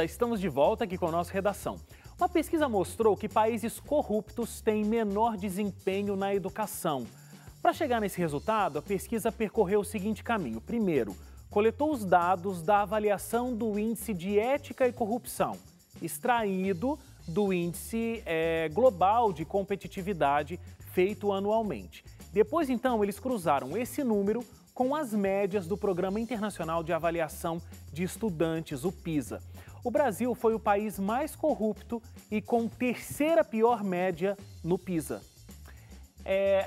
Estamos de volta aqui com a nossa redação. Uma pesquisa mostrou que países corruptos têm menor desempenho na educação. Para chegar nesse resultado, a pesquisa percorreu o seguinte caminho. Primeiro, coletou os dados da avaliação do Índice de Ética e Corrupção, extraído do Índice Global de Competitividade, feito anualmente. Depois, então, eles cruzaram esse número com as médias do Programa Internacional de Avaliação de Estudantes, o PISA. O Brasil foi o país mais corrupto e com terceira pior média no PISA.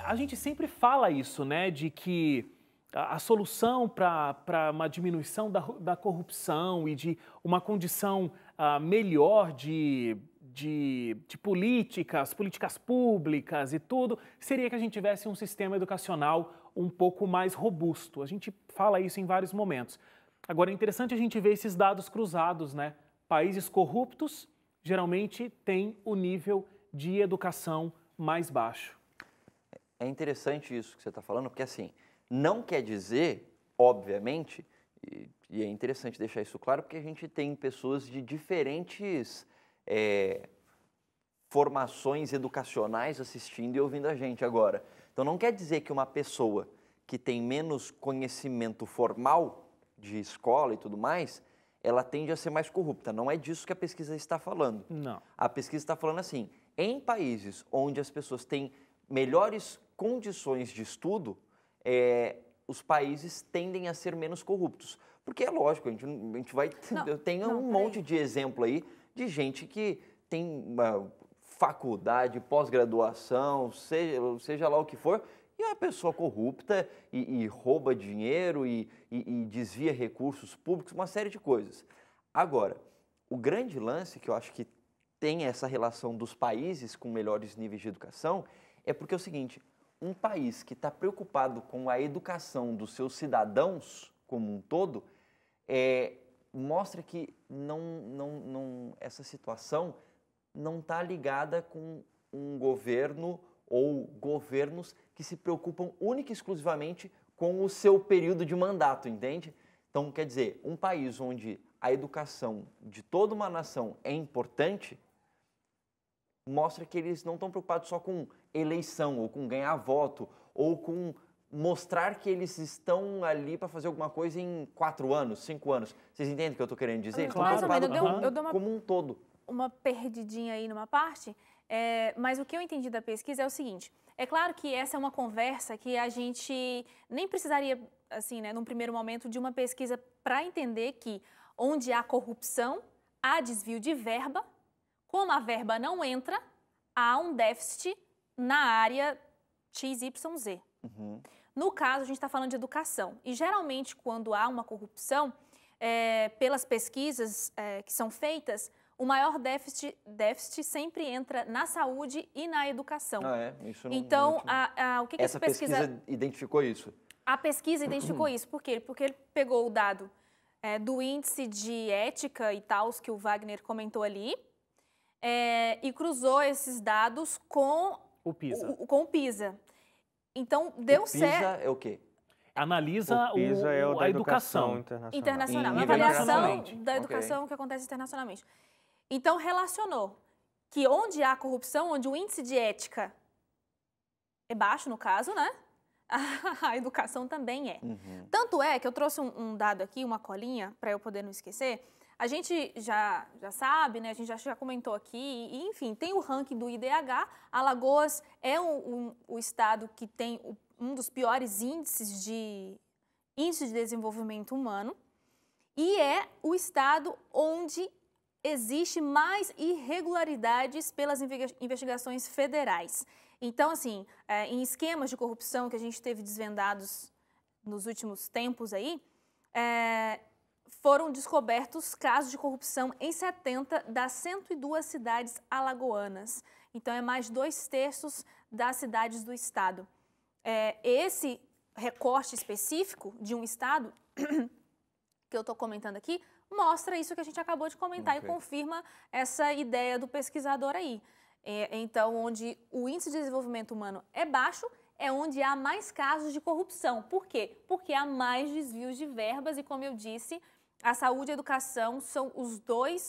A gente sempre fala isso, né, de que a solução para uma diminuição da corrupção e de uma condição melhor de políticas públicas e tudo, seria que a gente tivesse um sistema educacional um pouco mais robusto. A gente fala isso em vários momentos. Agora, é interessante a gente ver esses dados cruzados, né? Países corruptos geralmente têm o nível de educação mais baixo. É interessante isso que você está falando, porque assim, não quer dizer, obviamente, e é interessante deixar isso claro, porque a gente tem pessoas de diferentes formações educacionais assistindo e ouvindo a gente agora. Então não quer dizer que uma pessoa que tem menos conhecimento formal de escola e tudo mais, ela tende a ser mais corrupta. Não é disso que a pesquisa está falando. Não. A pesquisa está falando assim, em países onde as pessoas têm melhores condições de estudo, os países tendem a ser menos corruptos. Porque é lógico, a gente vai... Tem um monte de exemplo aí de gente que tem uma faculdade, pós-graduação, seja lá o que for, e é uma pessoa corrupta e rouba dinheiro e desvia recursos públicos, uma série de coisas. Agora, o grande lance que eu acho que tem essa relação dos países com melhores níveis de educação é porque é o seguinte, um país que está preocupado com a educação dos seus cidadãos como um todo, mostra que essa situação não está ligada com um governo ou governos que se preocupam única e exclusivamente com o seu período de mandato, entende? Então, quer dizer, um país onde a educação de toda uma nação é importante, mostra que eles não estão preocupados só com eleição, ou com ganhar voto, ou com mostrar que eles estão ali para fazer alguma coisa em 4 anos, 5 anos. Vocês entendem o que eu estou querendo dizer? Eles estão preocupados como um todo. Uma perdidinha aí numa parte, mas o que eu entendi da pesquisa é o seguinte, é claro que essa é uma conversa que a gente nem precisaria, assim, né, num primeiro momento, de uma pesquisa para entender que onde há corrupção, há desvio de verba, como a verba não entra, há um déficit na área XYZ. Uhum. No caso, a gente está falando de educação, e geralmente quando há uma corrupção, pelas pesquisas que são feitas, o maior déficit sempre entra na saúde e na educação. Isso não, então, o que essa pesquisa identificou isso? A pesquisa identificou isso. Por quê? Porque ele pegou o dado do índice de ética e tal, que o Wagner comentou ali, e cruzou esses dados com o PISA. Com o PISA. Então, deu certo. O PISA é o quê? Analisa o PISA a educação internacional. Uma avaliação da educação que acontece internacionalmente. Então, relacionou que onde há corrupção, onde o índice de ética é baixo, no caso, né? A educação também é. Uhum. Tanto é que eu trouxe um dado aqui, uma colinha, para eu poder não esquecer. A gente já sabe, né? A gente já comentou aqui, e, enfim, tem o ranking do IDH. Alagoas é o estado que tem um dos piores índices de desenvolvimento humano e é o estado onde existe mais irregularidades pelas investigações federais. Então, assim, em esquemas de corrupção que a gente teve desvendados nos últimos tempos aí, foram descobertos casos de corrupção em 70 das 102 cidades alagoanas. Então, é mais de 2/3 das cidades do estado. Esse recorte específico de um estado que eu estou comentando aqui mostra isso que a gente acabou de comentar e confirma essa ideia do pesquisador aí. Então, onde o índice de desenvolvimento humano é baixo, é onde há mais casos de corrupção. Por quê? Porque há mais desvios de verbas e, como eu disse, A saúde e a educação são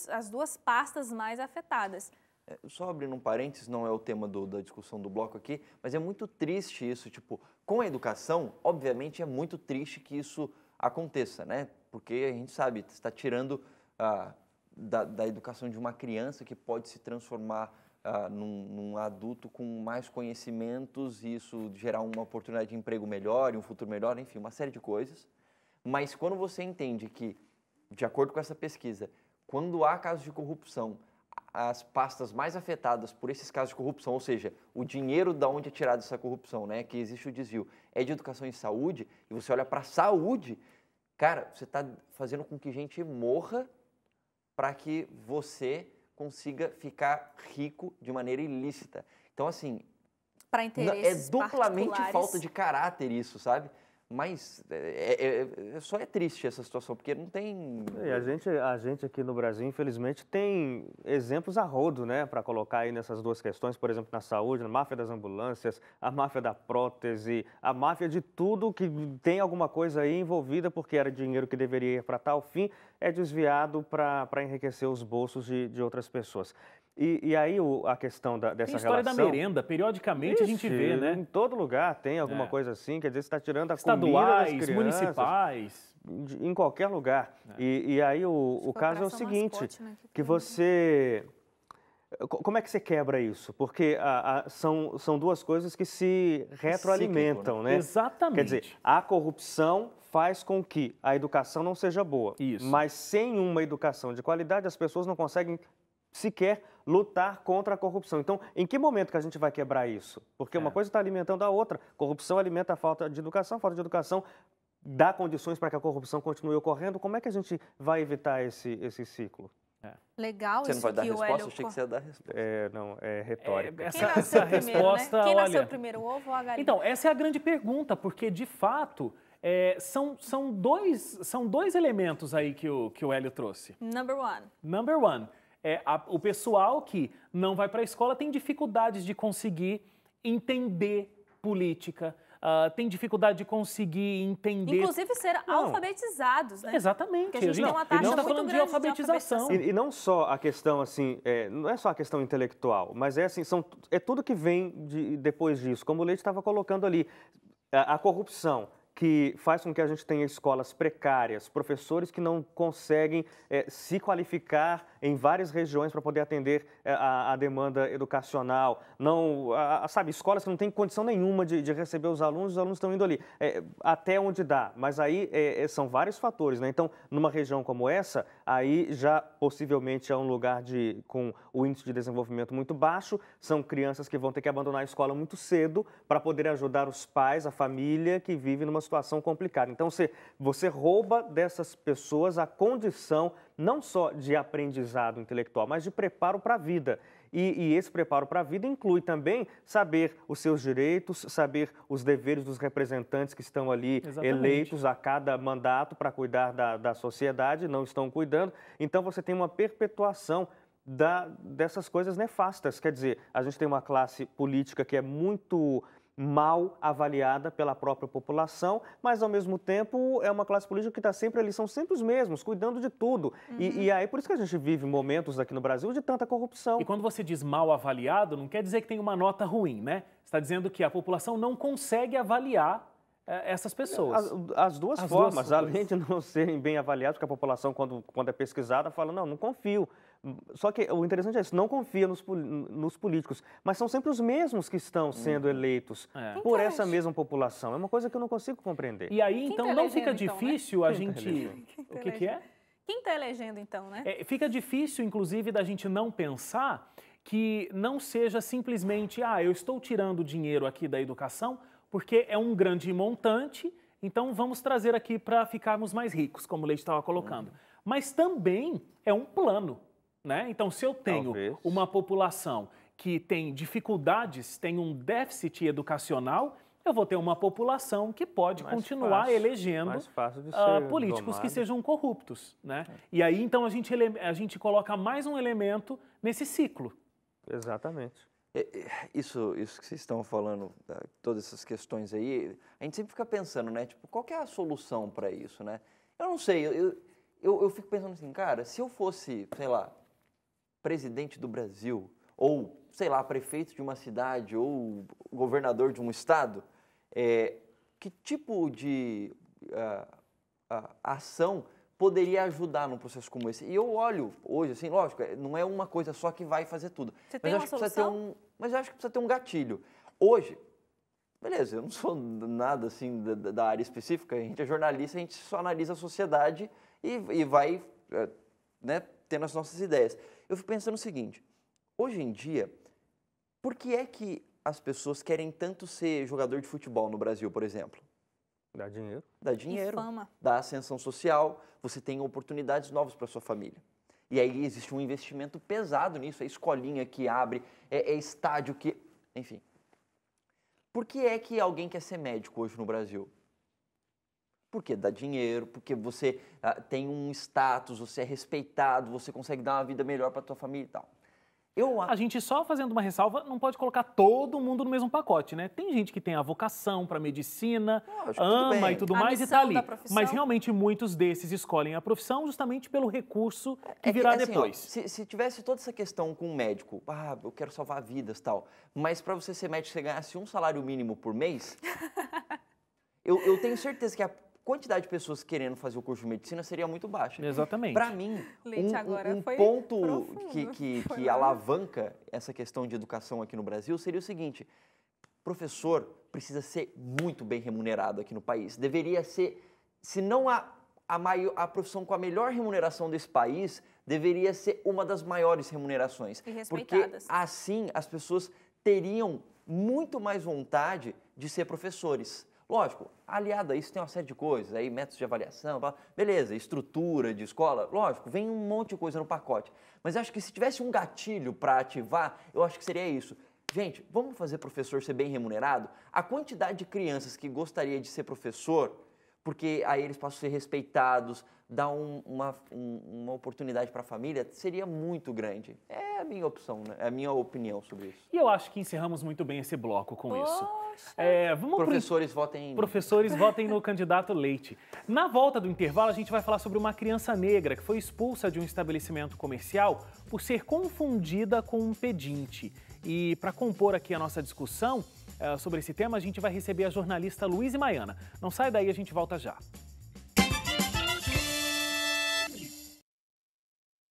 as duas pastas mais afetadas. Só abrindo um parênteses, não é o tema da discussão do bloco aqui, mas é muito triste isso, tipo, com a educação, obviamente é muito triste que isso aconteça, né? Porque a gente sabe, está tirando da educação de uma criança que pode se transformar num adulto com mais conhecimentos e isso gerar uma oportunidade de emprego melhor e um futuro melhor, enfim, uma série de coisas. Mas quando você entende que, de acordo com essa pesquisa, quando há casos de corrupção, as pastas mais afetadas por esses casos de corrupção, ou seja, o dinheiro da onde é tirado essa corrupção, né, que existe o desvio, é de educação e saúde, e você olha para a saúde, cara, você está fazendo com que gente morra para que você consiga ficar rico de maneira ilícita. Então, assim, para interesses é duplamente particulares. falta de caráter isso, sabe? Mas só é triste essa situação, porque não tem... E a gente aqui no Brasil, infelizmente, tem exemplos a rodo, né, para colocar aí nessas duas questões, por exemplo, na saúde, na máfia das ambulâncias, a máfia da prótese, a máfia de tudo que tem alguma coisa aí envolvida, porque era dinheiro que deveria ir para tal fim, é desviado para enriquecer os bolsos de outras pessoas. E aí a questão dessa relação... Tem história da merenda, periodicamente a gente vê, né? Em todo lugar tem alguma coisa assim, quer dizer, você está tirando a estaduais, comida das crianças, municipais. em qualquer lugar. E aí o caso é o seguinte, mascote, né, que você... Como é que você quebra isso? Porque são duas coisas que se retroalimentam, cíclico, né? Exatamente. Quer dizer, a corrupção faz com que a educação não seja boa. Isso. Mas sem uma educação de qualidade, as pessoas não conseguem sequer lutar contra a corrupção. Então, em que momento que a gente vai quebrar isso? Porque uma coisa está alimentando a outra. Corrupção alimenta a falta de educação dá condições para que a corrupção continue ocorrendo. Como é que a gente vai evitar esse ciclo? Legal Você isso não vai dar que o resposta? Hélio... Achei que você ia dar resposta. Não, é retórica. Essa resposta, né? Quem olha... nasceu primeiro, o ovo ou a galinha? Então, essa é a grande pergunta, porque, de fato, são dois elementos aí que o Hélio trouxe. Number one. Number one, o pessoal que não vai para a escola tem dificuldades de conseguir entender política, tem dificuldade de conseguir entender... Inclusive ser alfabetizados, né? Exatamente. Porque a gente tem uma taxa está muito falando de grande alfabetização. E não só a questão, assim, não é só a questão intelectual, mas assim, é tudo que vem depois disso. Como o Leite estava colocando ali, a corrupção, que faz com que a gente tenha escolas precárias, professores que não conseguem se qualificar em várias regiões para poder atender a demanda educacional, sabe, escolas que não têm condição nenhuma de receber os alunos estão indo ali, até onde dá, mas aí são vários fatores, né? Então, numa região como essa, aí já possivelmente é um lugar com o índice de desenvolvimento muito baixo, são crianças que vão ter que abandonar a escola muito cedo para poder ajudar os pais, a família que vive numa situação complicada. Então, você rouba dessas pessoas a condição não só de aprendizado intelectual, mas de preparo para a vida. E esse preparo para a vida inclui também saber os seus direitos, saber os deveres dos representantes que estão ali eleitos a cada mandato para cuidar da sociedade, não estão cuidando. Então, você tem uma perpetuação dessas coisas nefastas. Quer dizer, a gente tem uma classe política que é muito mal avaliada pela própria população, mas ao mesmo tempo é uma classe política que está sempre ali, são sempre os mesmos, cuidando de tudo. E aí por isso que a gente vive momentos aqui no Brasil de tanta corrupção. E quando você diz mal avaliado, não quer dizer que tem uma nota ruim, né? Você está dizendo que a população não consegue avaliar essas pessoas. As duas formas, além de não serem bem avaliados, porque a população, quando é pesquisada, fala, não confio. Só que o interessante é isso, não confia nos políticos, mas são sempre os mesmos que estão sendo eleitos por essa mesma população. É uma coisa que eu não consigo compreender. E aí, então, não fica difícil a gente... O que é? Quem está elegendo, então, né? Fica difícil, inclusive, da gente não pensar que não seja simplesmente, eu estou tirando dinheiro aqui da educação porque é um grande montante, então vamos trazer aqui para ficarmos mais ricos, como o Leite estava colocando. Mas também é um plano, né? Então, se eu tenho uma população que tem dificuldades, tem um déficit educacional, eu vou ter uma população que pode continuar elegendo políticos que sejam corruptos, né? E aí, então, a gente coloca mais um elemento nesse ciclo. Exatamente. Isso que vocês estão falando, todas essas questões aí, a gente sempre fica pensando, né? Tipo, qual que é a solução para isso, né? Eu não sei, eu fico pensando assim, cara, se eu fosse, sei lá, presidente do Brasil, ou, sei lá, prefeito de uma cidade, ou governador de um estado, que tipo de ação poderia ajudar num processo como esse? E eu olho hoje, assim, lógico, não é uma coisa só que vai fazer tudo. Você tem uma solução? Mas eu acho que precisa ter um gatilho. Hoje, beleza, eu não sou nada assim da área específica, a gente é jornalista, a gente só analisa a sociedade e vai né, tendo as nossas ideias. Eu fico pensando o seguinte, hoje em dia, por que é que as pessoas querem tanto ser jogador de futebol no Brasil, por exemplo? Dá dinheiro. Dá dinheiro, E fama. dá ascensão social, você tem oportunidades novas para sua família. E aí existe um investimento pesado nisso, é escolinha que abre, é estádio que... Enfim. Por que é que alguém quer ser médico hoje no Brasil? Porque dá dinheiro, porque você tem um status, você é respeitado, você consegue dar uma vida melhor para a tua família e tal. A gente, só fazendo uma ressalva, não pode colocar todo mundo no mesmo pacote, né? Tem gente que tem a vocação para medicina, ama e tudo mais e tá ali. Mas realmente muitos desses escolhem a profissão justamente pelo recurso que virá depois. Ó, se tivesse toda essa questão com um médico, eu quero salvar vidas e tal, mas para você ser médico você ganhasse um salário mínimo por mês, eu tenho certeza que a quantidade de pessoas querendo fazer o curso de medicina seria muito baixa. Exatamente. Para mim, um ponto que alavanca essa questão de educação aqui no Brasil seria o seguinte: professor precisa ser muito bem remunerado aqui no país. Deveria ser, se não a profissão com a melhor remuneração desse país, deveria ser uma das maiores remunerações. E respeitadas. Porque assim as pessoas teriam muito mais vontade de ser professores. Lógico, aliado a isso tem uma série de coisas, aí métodos de avaliação, beleza, estrutura de escola, lógico, vem um monte de coisa no pacote. Mas eu acho que se tivesse um gatilho para ativar, eu acho que seria isso. Gente, vamos fazer professor ser bem remunerado? A quantidade de crianças que gostaria de ser professor, porque aí eles passam a ser respeitados, dá uma oportunidade para a família, seria muito grande. É a minha opção, né? É a minha opinião sobre isso. E eu acho que encerramos muito bem esse bloco com isso. Professores, votem em mim. Professores, votem no candidato Leite. Na volta do intervalo, a gente vai falar sobre uma criança negra que foi expulsa de um estabelecimento comercial por ser confundida com um pedinte. E para compor aqui a nossa discussão sobre esse tema, a gente vai receber a jornalista Luísa Maiana. Não sai daí, a gente volta já.